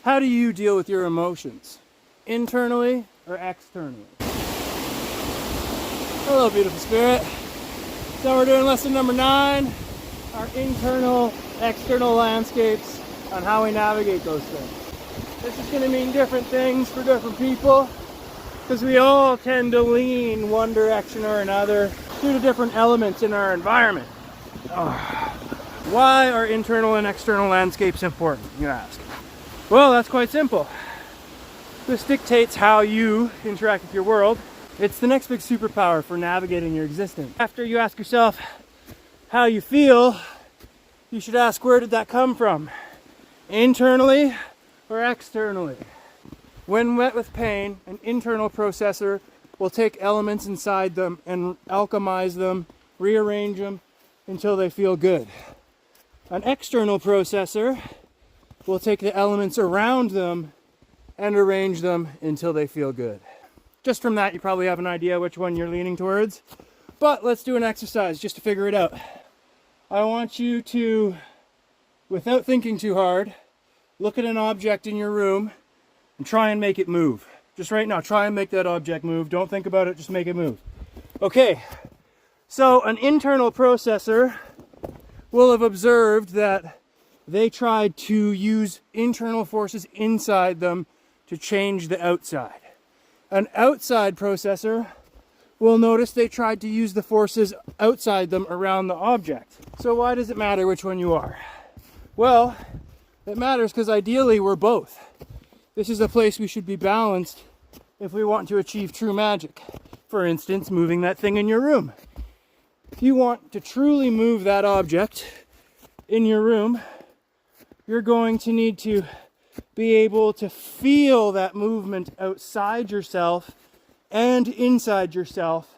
How do you deal with your emotions? Internally or externally? Hello, beautiful spirit. So we're doing lesson number 9, our internal, external landscapes on how we navigate those things. This is going to mean different things for different people because we all tend to lean one direction or another due to different elements in our environment. Why are internal and external landscapes important, you ask? Well, that's quite simple. This dictates how you interact with your world. It's the next big superpower for navigating your existence. After you ask yourself how you feel, you should ask, where did that come from? Internally or externally? When met with pain, an internal processor will take elements inside them and alchemize them, rearrange them until they feel good. An external processor will take the elements around them and arrange them until they feel good. Just from that, you probably have an idea which one you're leaning towards. But let's do an exercise just to figure it out. I want you to, without thinking too hard, look at an object in your room and try and make it move. Just right now, try and make that object move. Don't think about it, just make it move. Okay, so an internal processor will have observed that they tried to use internal forces inside them to change the outside. An outside processor will notice they tried to use the forces outside them around the object. So why does it matter which one you are? Well, it matters because ideally we're both. This is a place we should be balanced if we want to achieve true magic. For instance, moving that thing in your room. If you want to truly move that object in your room, you're going to need to be able to feel that movement outside yourself and inside yourself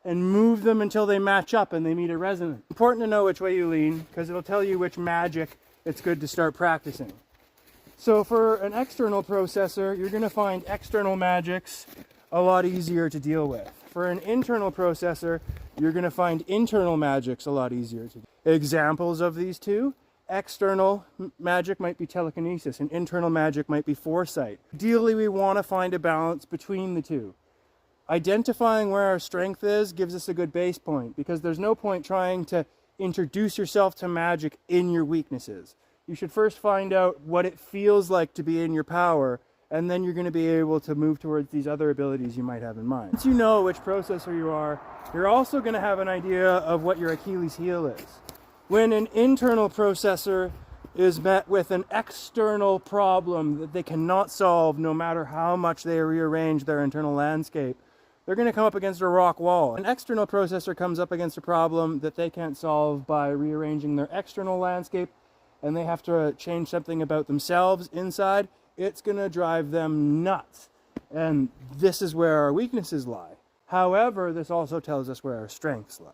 and move them until they match up and they meet a resonance. Important to know which way you lean because it'll tell you which magic it's good to start practicing. So for an external processor, you're going to find external magics a lot easier to deal with. For an internal processor, you're going to find internal magics a lot easier to deal with. Examples of these two: external magic might be telekinesis, and internal magic might be foresight. Ideally, we want to find a balance between the two. Identifying where our strength is gives us a good base point, because there's no point trying to introduce yourself to magic in your weaknesses. You should first find out what it feels like to be in your power, and then you're going to be able to move towards these other abilities you might have in mind. Once you know which processor you are, you're also going to have an idea of what your Achilles heel is. When an internal processor is met with an external problem that they cannot solve no matter how much they rearrange their internal landscape, they're going to come up against a rock wall. An external processor comes up against a problem that they can't solve by rearranging their external landscape, and they have to change something about themselves inside. It's going to drive them nuts. And this is where our weaknesses lie. However, this also tells us where our strengths lie.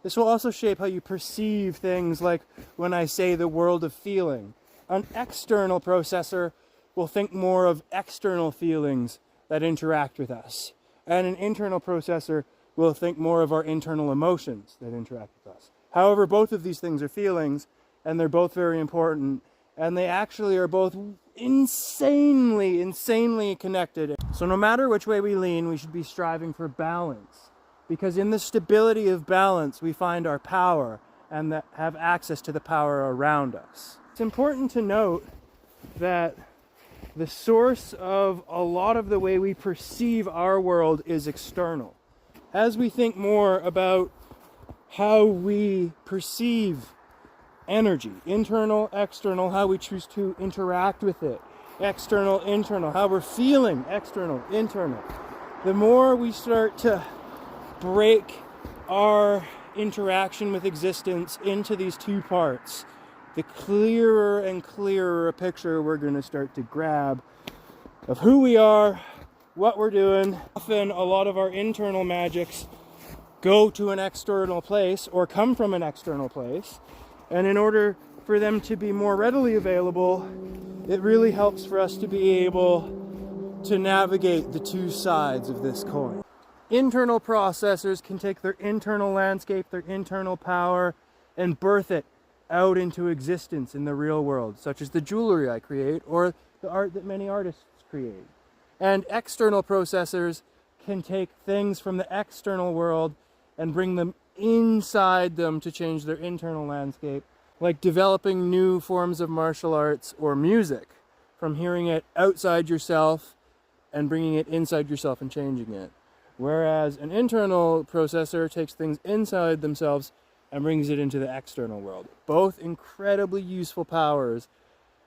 This will also shape how you perceive things, like when I say the world of feeling. An external processor will think more of external feelings that interact with us. And an internal processor will think more of our internal emotions that interact with us. However, both of these things are feelings, and they're both very important, and they actually are both insanely connected. So no matter which way we lean, we should be striving for balance. Because in the stability of balance, we find our power and have access to the power around us. It's important to note that the source of a lot of the way we perceive our world is external. As we think more about how we perceive energy, internal, external, how we choose to interact with it, external, internal, how we're feeling, external, internal, the more we start to break our interaction with existence into these two parts, the clearer and clearer a picture we're going to start to grab of who we are, what we're doing. Often a lot of our internal magics go to an external place or come from an external place, and in order for them to be more readily available, it really helps for us to be able to navigate the two sides of this coin. Internal processors can take their internal landscape, their internal power, and birth it out into existence in the real world, such as the jewelry I create or the art that many artists create. And external processors can take things from the external world and bring them inside them to change their internal landscape, like developing new forms of martial arts or music, from hearing it outside yourself and bringing it inside yourself and changing it. Whereas an internal processor takes things inside themselves and brings it into the external world. Both incredibly useful powers.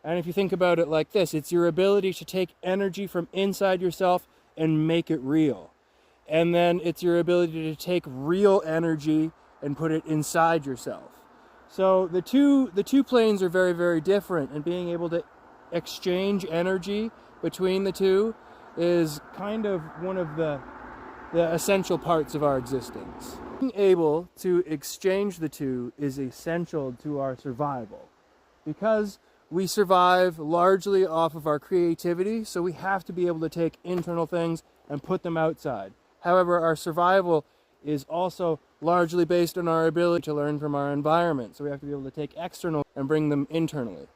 And if you think about it like this, it's your ability to take energy from inside yourself and make it real. And then it's your ability to take real energy and put it inside yourself. So the two planes are very, very different, and being able to exchange energy between the two is kind of one of the essential parts of our existence. Being able to exchange the two is essential to our survival, because we survive largely off of our creativity, so we have to be able to take internal things and put them outside. However, our survival is also largely based on our ability to learn from our environment, so we have to be able to take external and bring them internally.